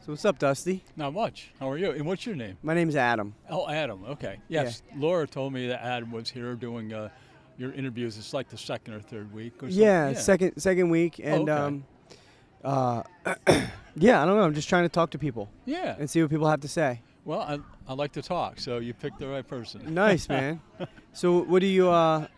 So what's up, Dusty? Not much. How are you? And what's your name? My name's Adam. Oh, Adam. Okay. Yes. Laura told me that Adam was here doing your interviews. It's like the second or third week or something. Yeah, second week, and okay. yeah, I don't know. I'm just trying to talk to people Yeah. and see what people have to say. Well, I like to talk, so you picked the right person. Nice, man. So what do you? Where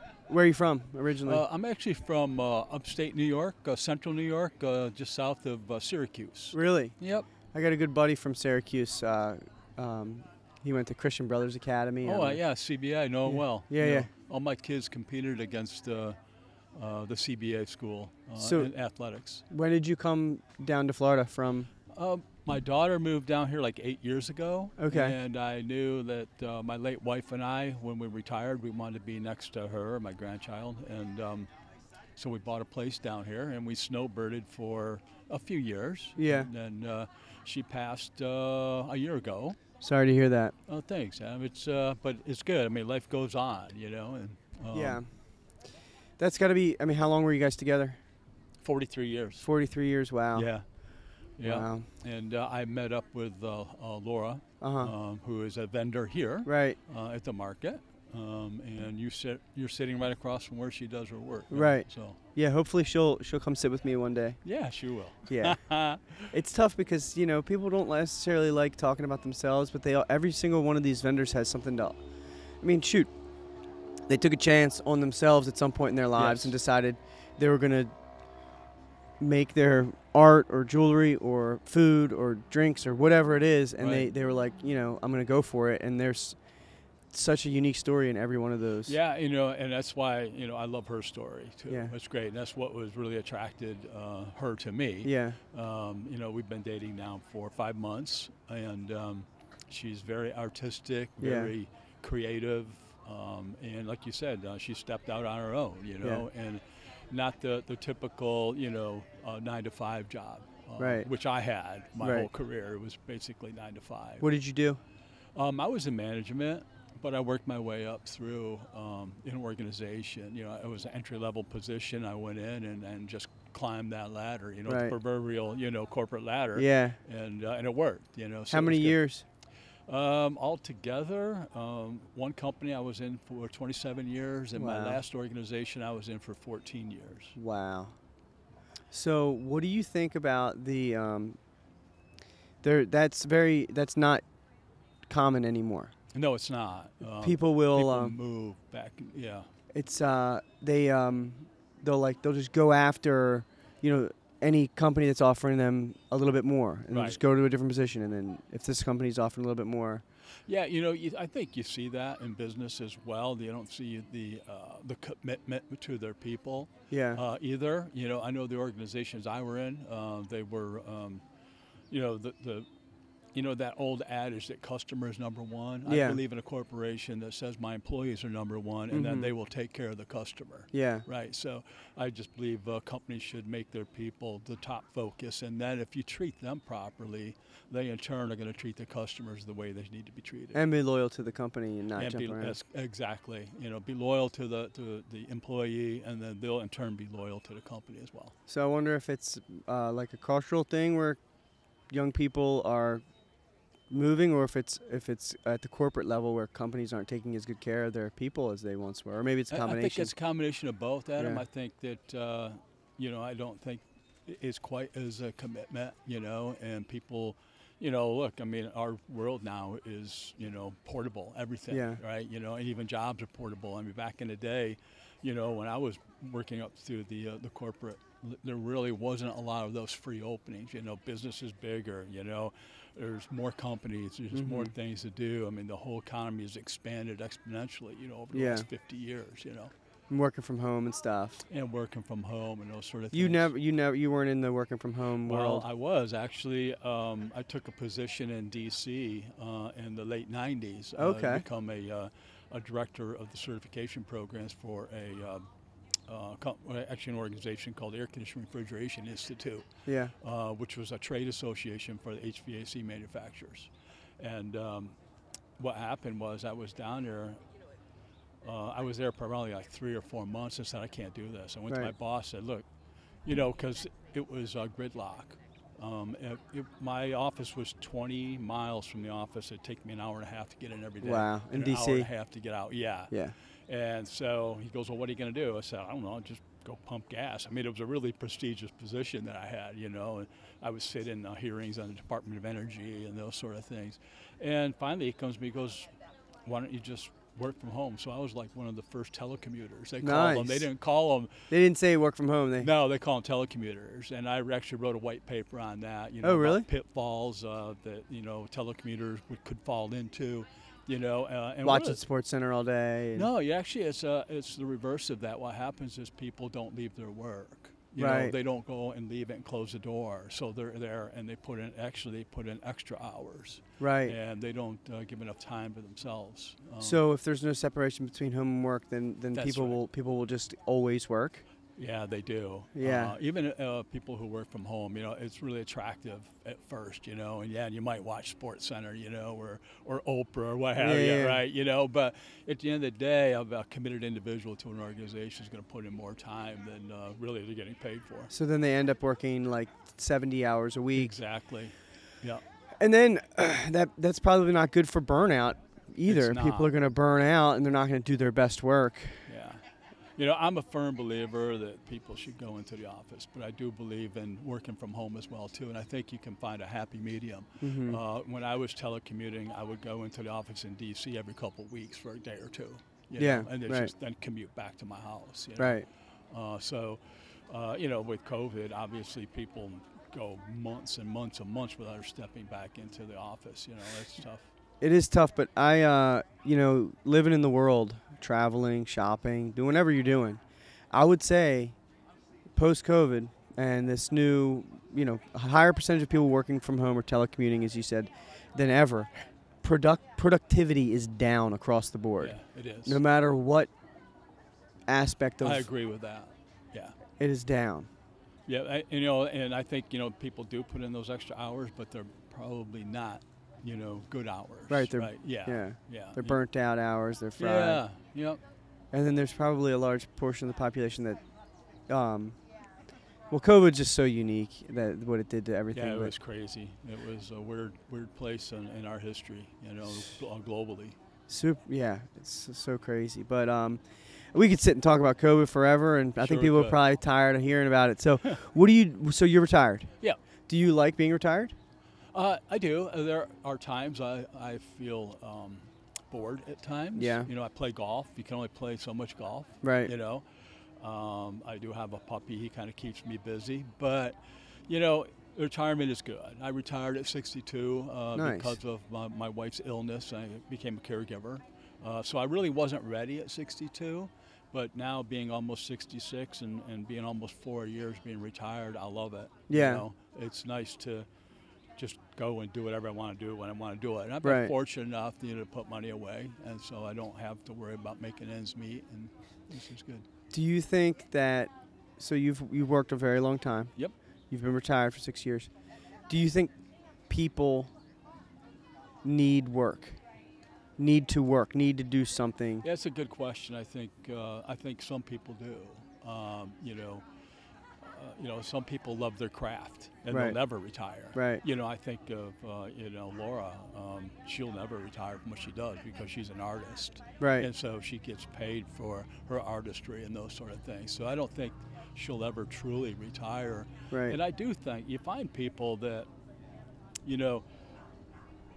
are you from originally? I'm actually from upstate New York, central New York, just south of Syracuse. Really? Yep. I got a good buddy from Syracuse. He went to Christian Brothers Academy. Oh, yeah, CBA. I know him well. Yeah, You yeah. know, all my kids competed against the CBA school in athletics. When did you come down to Florida from? My daughter moved down here like 8 years ago. Okay. And I knew that my late wife and I, when we retired, we wanted to be next to her, my grandchild. And so we bought a place down here, and we snowbirded for a few years. Yeah. And then she passed a year ago. Sorry to hear that. Oh, thanks, Adam. But it's good. I mean, life goes on, you know. And Yeah. That's got to be. I mean, how long were you guys together? 43 years. 43 years. Wow. Yeah. Yeah. Wow. And I met up with Laura, Uh-huh. who is a vendor here Right. at the market. And you're sitting right across from where she does her work. Right. So Yeah. Hopefully she'll come sit with me one day. yeah, she will. Yeah. It's tough because, people don't necessarily like talking about themselves, but every single one of these vendors has something to. I mean, shoot. They took a chance on themselves at some point in their lives Yes. and decided they were going to make their art or jewelry or food or drinks or whatever it is, and Right. they were like, I'm going to go for it. And there's such a unique story in every one of those. Yeah, and that's why, I love her story, too. Yeah. It's great. And that's what was really attracted her to me. Yeah. We've been dating now for 5 months, and she's very artistic, Yeah. very creative. And like you said, she stepped out on her own, and not the typical, 9-to-5 job, Right. which I had my Right. whole career. It was basically 9 to 5. What did you do? I was in management, but I worked my way up through an organization. It was an entry-level position. I went in and just climbed that ladder, Right. the proverbial, corporate ladder. Yeah. And it worked, so How it many was good. years? Altogether, one company I was in for 27 years, and my Wow. last organization I was in for 14 years. Wow. So, what do you think about the? That's not common anymore. No, it's not. People will. People move back. Yeah. It's they'll just go after, any company that's offering them a little bit more, and they'll Right. just go to a different position. And then if this company's offering a little bit more, Yeah, I think you see that in business as well. You don't see the commitment to their people either. I know the organizations I were in, they were, that old adage that customer is number one. Yeah. I believe in a corporation that says my employees are number one, and then they will take care of the customer. Yeah. Right. So I just believe companies should make their people the top focus, and then if you treat them properly, they in turn are going to treat the customers the way they need to be treated. and be loyal to the company and not And jump around. yes, exactly. Be loyal to the employee, and then they'll in turn be loyal to the company as well. So I wonder if it's like a cultural thing where young people are moving, or if it's at the corporate level where companies aren't taking as good care of their people as they once were, or maybe it's a combination. I think it's a combination of both, Adam. Yeah. I think that I don't think it's quite as a commitment, and people. Look, I mean, our world now is, portable, everything, Yeah. right? And even jobs are portable. I mean, back in the day, when I was working up through the corporate, there really wasn't a lot of those free openings. Business is bigger, there's more companies, there's more things to do. I mean, the whole economy has expanded exponentially, over the Yeah. last 50 years, And working from home and stuff. and working from home and those sort of You things. you weren't in the working from home world. Well, I was actually. I took a position in D.C. In the late '90s. Okay. To become a director of the certification programs for actually an organization called the Air Conditioning Refrigeration Institute, Yeah. which was a trade association for the HVAC manufacturers. And what happened was I was down there. I was there probably like 3 or 4 months and said, I can't do this. I went to my Right. boss and said, look, because it was gridlock. My office was 20 miles from the office. It'd take me an hour and a half to get in every day. Wow, in and D.C.? An hour and a half to get out, yeah. Yeah. And so he goes, well, what are you going to do? I said, I don't know, just go pump gas. I mean, it was a really prestigious position that I had, you know, and I would sit in hearings on the Department of Energy and those sort of things. And finally he comes to me and goes, why don't you just work from home? So I was like one of the first telecommuters. They called them. They didn't call them. They didn't say work from home. No, they call them telecommuters. And I actually wrote a white paper on that. You know, oh, really? About pitfalls that, you know, telecommuters could fall into. You know, and watching Sports Center all day. No, actually, it's the reverse of that. What happens is people don't leave their work. You right. know, they don't go and leave it and close the door. So they're there and they put in extra hours. Right. And they don't give enough time to themselves. So if there's no separation between home and work, then people will just always work. Yeah, they do. Yeah. Even people who work from home, you know, it's really attractive at first, you know, and you might watch Sports Center, you know, or Oprah or what have you, right? You know, but at the end of the day, a committed individual to an organization is going to put in more time than really they're getting paid for. So then they end up working like 70 hours a week. Exactly. Yeah. And then that's probably not good for burnout either. People are going to burn out and they're not going to do their best work. Yeah. You know, I'm a firm believer that people should go into the office, but I do believe in working from home as well, too, and I think you can find a happy medium. Mm-hmm. When I was telecommuting, I would go into the office in D.C. every couple of weeks for a day or two, you know, and just then commute back to my house. You know? Right. You know, with COVID, obviously people go months and months and months without stepping back into the office. You know, that's tough. It is tough, but I, you know, living in the world, traveling, shopping, doing whatever you're doing, I would say post-COVID and this new, you know, a higher percentage of people working from home or telecommuting, as you said, than ever, productivity is down across the board. Yeah, it is. No matter what aspect of... I agree with that, yeah. It is down. Yeah, you know, and I think, you know, people do put in those extra hours, but they're probably not, you know, good hours. Right. Yeah. They're burnt out hours. They're fried. Yeah. Yep. And then there's probably a large portion of the population that, well, COVID's just so unique that what it did to everything. Yeah, it was crazy. It was a weird place in our history, you know, globally. Yeah, it's so crazy. But we could sit and talk about COVID forever, and I think people are probably tired of hearing about it. So, so you're retired? Yeah. Do you like being retired? I do. There are times I feel bored at times. Yeah. You know, I play golf. You can only play so much golf. Right. You know, I do have a puppy. He kind of keeps me busy. But, you know, retirement is good. I retired at 62 nice. Because of my wife's illness. I became a caregiver. So I really wasn't ready at 62. But now being almost 66 and being almost 4 years being retired, I love it. Yeah. You know, it's nice to just go and do whatever I want to do when I want to do it. And I've been fortunate enough to put money away, and so I don't have to worry about making ends meet, and this is good. Do you think that, so you've worked a very long time. Yep. You've been retired for 6 years. Do you think people need to work, need to do something? Yeah, that's a good question. I think some people do. You know, some people love their craft and they'll never retire. Right. You know, I think of, Laura, she'll never retire from what she does because she's an artist. Right. And so she gets paid for her artistry and those sort of things. So I don't think she'll ever truly retire. Right. And I do think you find people that, you know,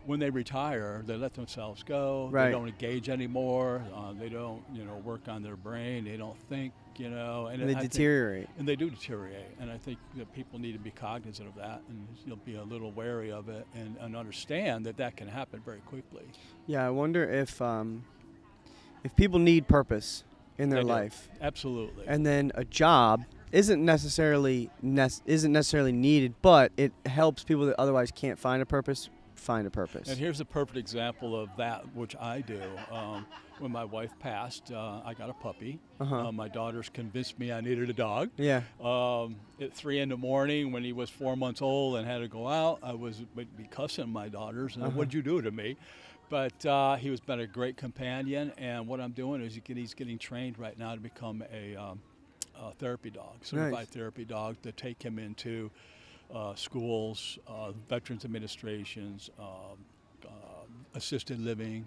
when they retire, they let themselves go. Right. They don't engage anymore. They don't, work on their brain. They don't think, And they deteriorate. And they do deteriorate. And I think that people need to be cognizant of that and be a little wary of it and understand that can happen very quickly. Yeah, I wonder if people need purpose in their life. Absolutely. And then a job isn't necessarily needed, but it helps people that otherwise can't find a purpose. And here's a perfect example of that, which I do. When my wife passed, I got a puppy. Uh-huh. My daughters convinced me I needed a dog. Yeah. At 3 a.m, when he was 4 months old and had to go out, I would be cussing my daughters. And what'd you do to me? But he has been a great companion. And what I'm doing is he's getting trained right now to become a therapy dog, certified therapy dog, to take him into schools, veterans administrations, assisted living,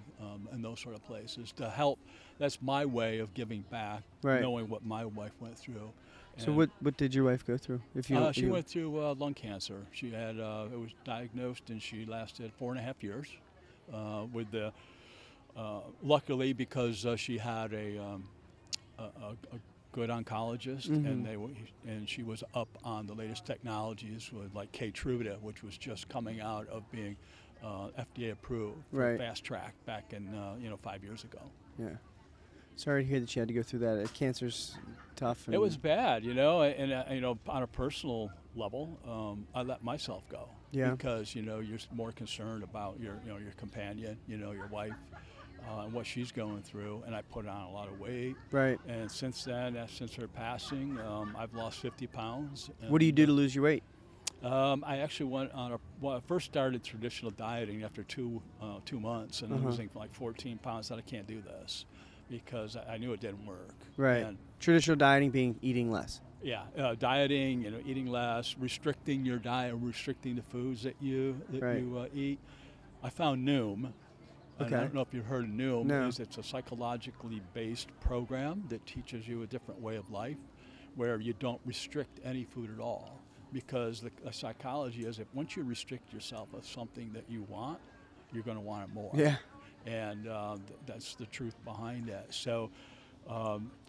and those sort of places to help. That's my way of giving back, Right. knowing what my wife went through. So And, what did your wife go through? If she went through lung cancer. She had it was diagnosed, and she lasted 4.5 years. With the luckily, because she had a good oncologist, and she was up on the latest technologies with like Keytruda, which was just coming out of being FDA approved for Right. fast track back in 5 years ago. Yeah. Sorry to hear that you had to go through that. Cancer's tough. And It was bad, and on a personal level, I let myself go. Yeah. Because you're more concerned about your companion, your wife, and what she's going through, and I put on a lot of weight. Right. And since then, since her passing, I've lost 50 pounds. What do you do to lose your weight? I actually went on I first started traditional dieting after 2 months, and losing like 14 pounds. I said, I can't do this because I knew it didn't work. Right. And Traditional dieting being eating less. yeah, dieting, eating less, restricting your diet, restricting the foods that you Right. eat. I found Noom. And Okay. I don't know if you've heard of Noom. No. It's a psychologically based program that teaches you a different way of life where you don't restrict any food at all. Because the psychology is that once you restrict yourself of something that you want, you're going to want it more. Yeah. And that's the truth behind that. So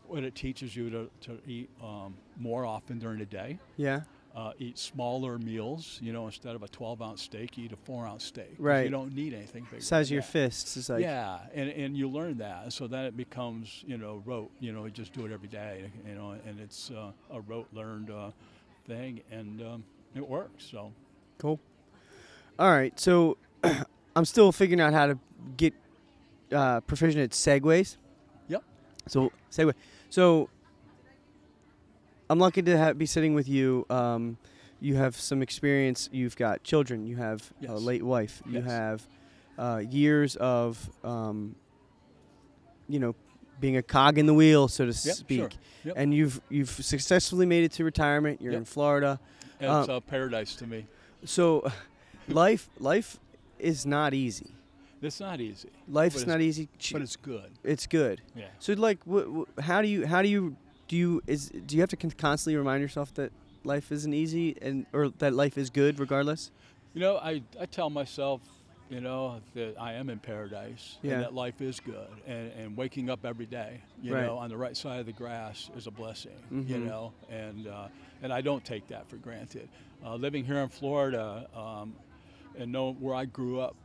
what it teaches you to eat more often during the day. Yeah. Eat smaller meals, instead of a 12-ounce steak, eat a 4-ounce steak. 'Cause Right. You don't need anything bigger. Size of than your that. fists is like. Yeah, and you learn that. So then it becomes, rote, you just do it every day, and it's a rote learned thing, and it works, so. Cool. All right. So I'm still figuring out how to get proficient at segues. Yep. So segue. So I'm lucky to be sitting with you. You have some experience. You've got children. You have a Yes. late wife. You Yes. have years of, being a cog in the wheel, so to Yep, speak. sure. Yep. And you've successfully made it to retirement. You're Yep. in Florida. It's paradise to me. So life is not easy. It's not easy. Life But is it's- not easy. But it's good. It's good. Yeah. So like, how do you do you have to constantly remind yourself that life isn't easy or that life is good regardless? I tell myself, that I am in paradise Yeah. and that life is good, and waking up every day, Right. on the right side of the grass is a blessing, Mhm. and I don't take that for granted. Living here in Florida, and know where I grew up,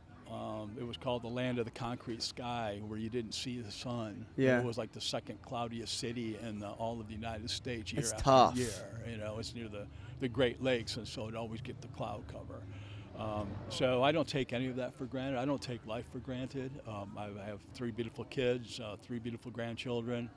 it was called the land of the concrete sky, where you didn't see the sun. Yeah. It was like the second cloudiest city in all of the United States year It's after tough. year. It's near the Great Lakes, and so it always get the cloud cover. So I don't take any of that for granted. I don't take life for granted. I have 3 beautiful kids, 3 beautiful grandchildren.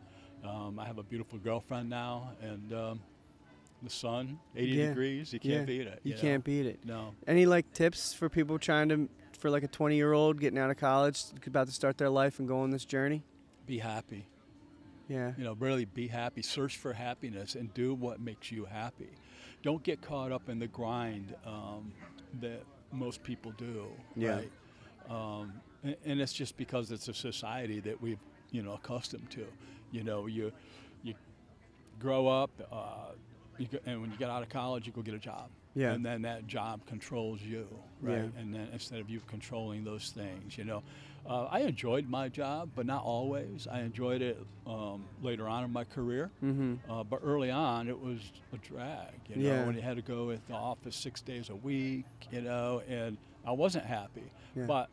I have a beautiful girlfriend now, and the sun, 80 Yeah. degrees, you can't beat it. You can't beat it. No. Any tips for people for like a 20-year-old getting out of college, about to start their life and go on this journey? Be happy. Yeah. Really be happy. Search for happiness and do what makes you happy. Don't get caught up in the grind that most people do. Yeah. Right? And it's just because it's a society that we've accustomed to. You grow up, and when you get out of college, you go get a job. Yeah. And then that job controls you, right? Yeah. And then instead of you controlling those things, I enjoyed my job, but not always. I enjoyed it later on in my career. Mm-hmm. But early on, it was a drag, Yeah. when you had to go at the office 6 days a week, and I wasn't happy. Yeah. But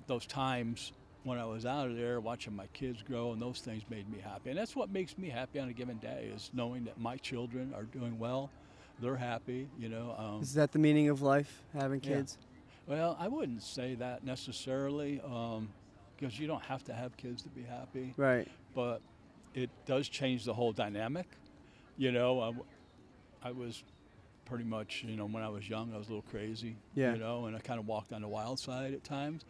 those times when I was out of there watching my kids grow, and those things made me happy. And that's what makes me happy on a given day, is knowing that my children are doing well, they're happy, Is that the meaning of life, having Yeah. kids? Well, I wouldn't say that necessarily, because you don't have to have kids to be happy. Right. But it does change the whole dynamic. I was pretty much, when I was young, I was a little crazy, Yeah. and I kind of walked on the wild side at times.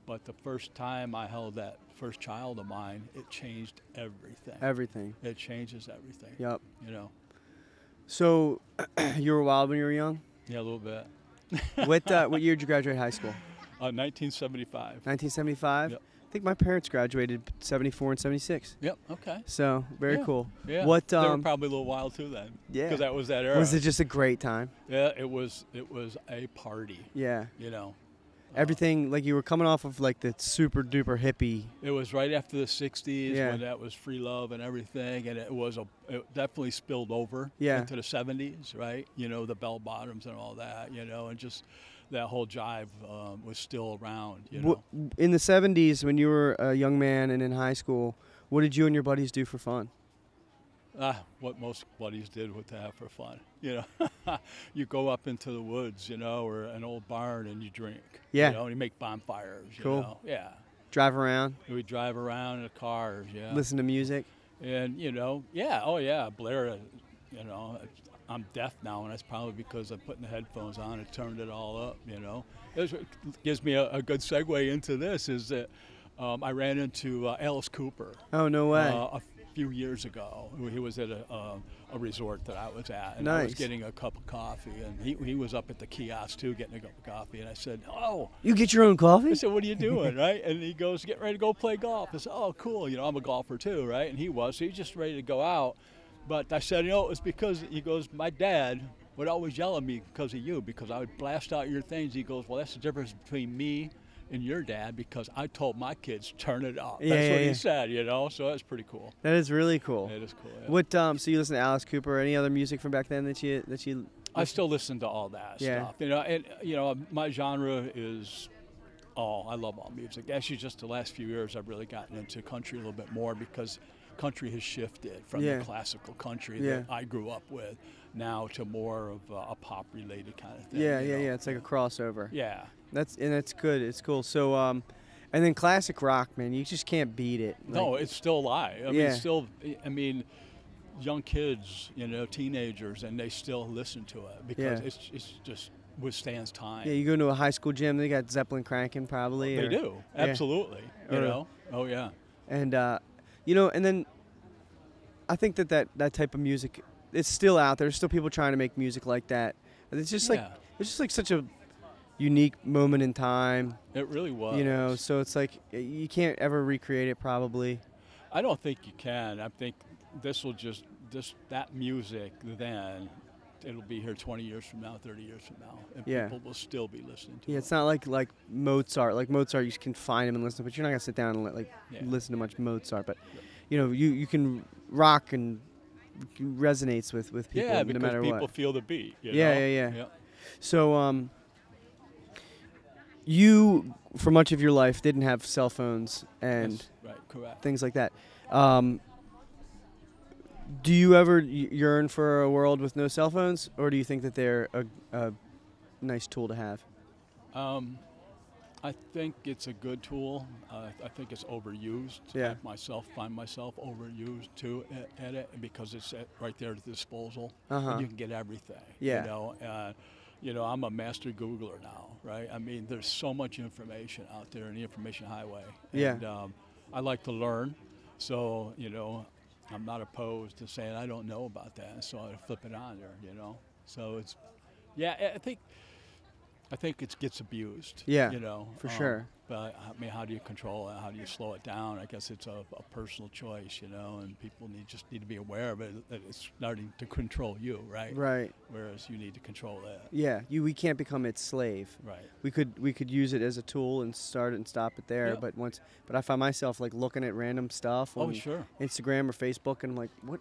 But the first time I held that first child of mine, it changed everything. Everything. It changes everything. Yep. You know. So you were wild when you were young? Yeah, a little bit. What year did you graduate high school? 1975. 1975. Yep. I think my parents graduated 74 and 76. Yep. Okay. So very Yeah. cool. Yeah. What? They were probably a little wild too then. Yeah. Because that was that era. Was it just a great time? Yeah, it was. It was a party. Yeah. You know. Everything, like you were coming off of like the super duper hippie. It was right after the 60s Yeah. when that was free love and everything, and it definitely spilled over Yeah. into the 70s, right? You know, the bell bottoms and all that, you know, and just that whole jive was still around, you know. In the 70s, when you were a young man and in high school, what did you and your buddies do for fun? What most buddies did with that for fun, you know. You go up into the woods, you know, or an old barn and you drink. Yeah. You know, and you make bonfires, Cool. you know. Yeah. Drive around, We drive around in the cars, yeah. listen to music. And, you know, yeah, oh yeah, Blair, you know, I'm deaf now, and that's probably because I'm putting the headphones on and turned it all up, you know. It gives me a good segue into this, is that I ran into Alice Cooper. Oh, no way. A few years ago. He was at a resort that I was at, and I was Nice. getting a cup of coffee, and he was up at the kiosk too getting a cup of coffee, and I said, oh, You get your own coffee? I said, what are you doing, right? And he goes, get ready to go play golf. I said, oh, cool, you know, I'm a golfer too, right? And he was, so he's just ready to go out. But I said, you know, it's because, he goes, my dad would always yell at me because of you, because I would blast out your things. He goes, well, that's the difference between me and your dad, because I told my kids, turn it up. Yeah, That's yeah, what yeah. he said, you know, so that's pretty cool. That is really cool. It is cool, yeah. What? So you listen to Alice Cooper? Any other music from back then that you? I still listen to all that Yeah. stuff, you know, and, you know, my genre is I love all music. Actually, just the last few years, I've really gotten into country a little bit more, because country has shifted from Yeah. the classical country Yeah. that I grew up with now to more of a pop-related kind of thing. Yeah, you yeah, know? yeah. It's like a crossover. Yeah. That's good. It's cool. So, and then classic rock, man. You just can't beat it. No, Like, it's still alive. I mean, Yeah. it's still, I mean, young kids, you know, teenagers, and they still listen to it because Yeah. it's just withstands time. yeah. You go into a high school gym, they got Zeppelin cranking probably. They or- do, absolutely. You Or- know, oh yeah. And you know, and then I think that type of music, it's still out there. There's still people trying to make music like that. And it's just like Yeah. it's just like such a unique moment in time, It really was. you know. So it's like you can't ever recreate it probably. I don't think you can. I think that music then, it'll be here 20 years from now, 30 years from now, and Yeah. people will still be listening to Yeah, it. it's not like Mozart. Like Mozart, you can find him and listen, but you're not gonna sit down and Yeah. listen to much Mozart. But you know, you can rock and resonates with people Yeah, no because matter people what. feel the beat. You Yeah, know? yeah. So you for much of your life didn't have cell phones and That's right, correct. things like that. Do you ever yearn for a world with no cell phones, or do you think that they're a nice tool to have? I think it's a good tool. I think it's overused. Yeah. I find myself overused too at it, because it's right there at the disposal. Uh-huh. And you can get everything. Yeah. You know, I'm a master Googler now, right? I mean, there's so much information out there in the information highway. Yeah. And I like to learn, so you know, I'm not opposed to saying I don't know about that, so I flip it on there. You know, so it's, yeah, I think it gets abused. Yeah, you know, for sure. But I mean, how do you control it? How do you slow it down? I guess it's a personal choice, you know, and people just need to be aware of it. That it's starting to control you, right? Right. Whereas you need to control that. Yeah, we can't become its slave. Right. We could use it as a tool and start it and stop it there. Yeah. But I find myself like looking at random stuff on Oh, sure. Instagram or Facebook, and I'm like, what?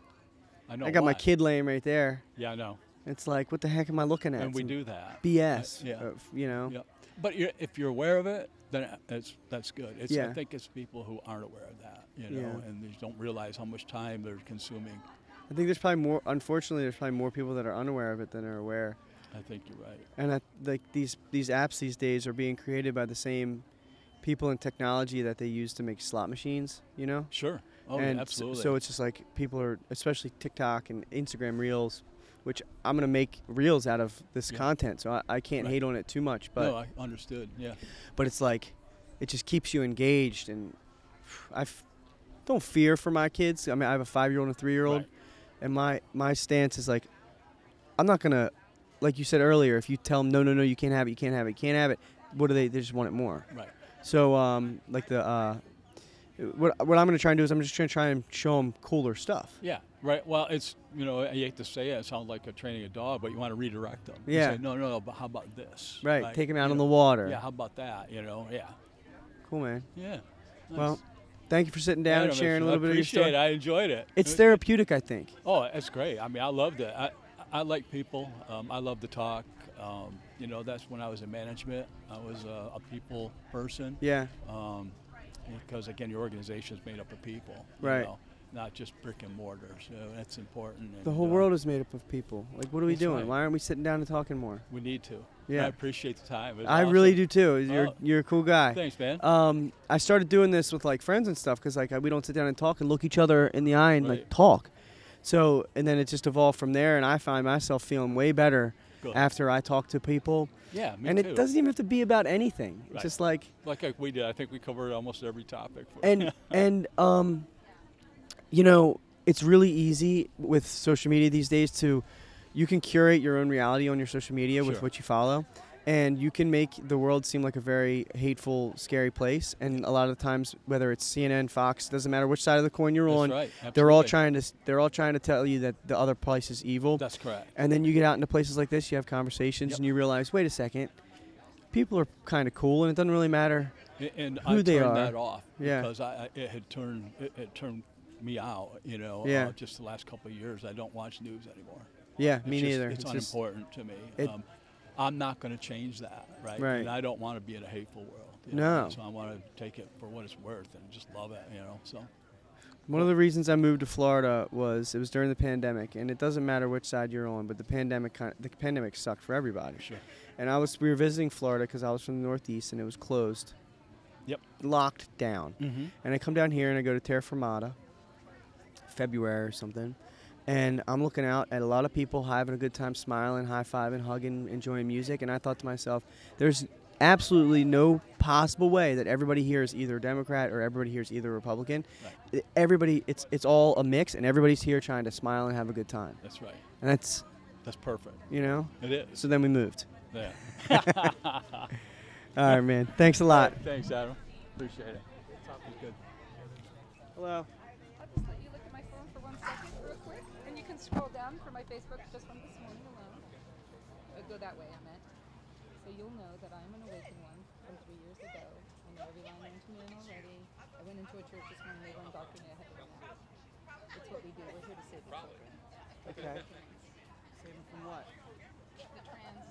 I know. I got my why. kid laying right there. Yeah, I know. It's like, what the heck am I looking at? And we Some do that. BS. Yeah. You know. Yeah. But if you're aware of it, then that's good. Yeah. I think it's people who aren't aware of that, you know, Yeah. and they don't realize how much time they're consuming. I think there's probably more. Unfortunately, there's probably more people that are unaware of it than are aware. I think you're right. And like these apps these days are being created by the same people in technology that they use to make slot machines. You know. Sure. Oh, and yeah, absolutely. So it's just like people are, especially TikTok and Instagram Reels, which I'm gonna make Reels out of this Yeah. content, so I can't Right. hate on it too much. But no, I understood. Yeah. but it's like, it just keeps you engaged, and don't fear for my kids. I mean, I have a 5-year-old and a 3-year-old, Right. and my stance is like, I'm not gonna like you said earlier, if you tell them, no, you can't have it, you can't have it, you can't have it, what do they just want it more. Right. So, like what I'm going to try and do is I'm just going to try and show them cooler stuff. Yeah, right. Well, it's, I hate to say it sounds like training a dog, but you want to redirect them. Yeah. You say, no, but how about this? Right, take them out on the water. Yeah, how about that, yeah. Cool, man. Yeah. Nice. Well, thank you for sitting down and sharing a little bit of your story. I appreciate it. I enjoyed it. It's therapeutic, I think. Oh, it's great. I mean, I loved it. I like people. I love to talk. That's when I was in management. I was a people person. Yeah. Because, again, your organization is made up of people. Right. Not just brick and mortar. So that's important. And, the whole world is made up of people. Like, what are we doing? Right. Why aren't we sitting down and talking more? We need to. Yeah. I appreciate the time. I really do too. You're a cool guy. Thanks, man. I started doing this with like friends and stuff because like we don't sit down and talk and look each other in the eye and Right. like talk. So and then it just evolved from there, and I find myself feeling way better Good. after I talk to people. Yeah, me and too. it doesn't even have to be about anything. It's Right. just like we did. I think we covered almost every topic. and it's really easy with social media these days you can curate your own reality on your social media with Sure. what you follow, and you can make the world seem like a very hateful, scary place. And a lot of the times, whether it's CNN, Fox, doesn't matter which side of the coin you're That's on, right. they're all Absolutely. trying to tell you that the other place is evil. That's correct. And then you get out into places like this, you have conversations, Yep. and you realize, wait a second, people are kind of cool, and it doesn't really matter And who I they turned are. that off Yeah. because it turned me out. Yeah. Just the last couple of years, I don't watch news anymore. Yeah, me It's just- neither. It's just- unimportant to me. it- I'm not going to change that, right? Right. And I don't want to be in a hateful world. No. So I want to take it for what it's worth and just love it. So. One of the reasons I moved to Florida was it was during the pandemic, and it doesn't matter which side you're on, but the pandemic sucked for everybody. Sure. And we were visiting Florida because I was from the Northeast, and it was closed. Yep. Locked down. Mm-hmm. And I come down here and I go to Terra Firmata, February or something, and I'm looking out at a lot of people having a good time, smiling, high-fiving, hugging, enjoying music, and I thought to myself, there's absolutely no possible way that everybody here is either a Democrat or everybody here is either a Republican. Right. Everybody, it's all a mix, and everybody's here trying to smile and have a good time. That's right. And that's perfect. It is. So then we moved. Yeah. All right, man. Thanks a lot. Thanks, Adam. Appreciate it. Talk was good. Hello. I'll just let you look at my phone for 1 second real quick, and you can scroll down for my Facebook just from this morning alone. Go that way, I meant. So you'll know that I'm an awakened one from 3 years ago. I know every line known to man already. I went into a church this morning, they were indoctrinated, I had to run out. It's what we do, we're here to save the children. Okay. Save them from what? The trans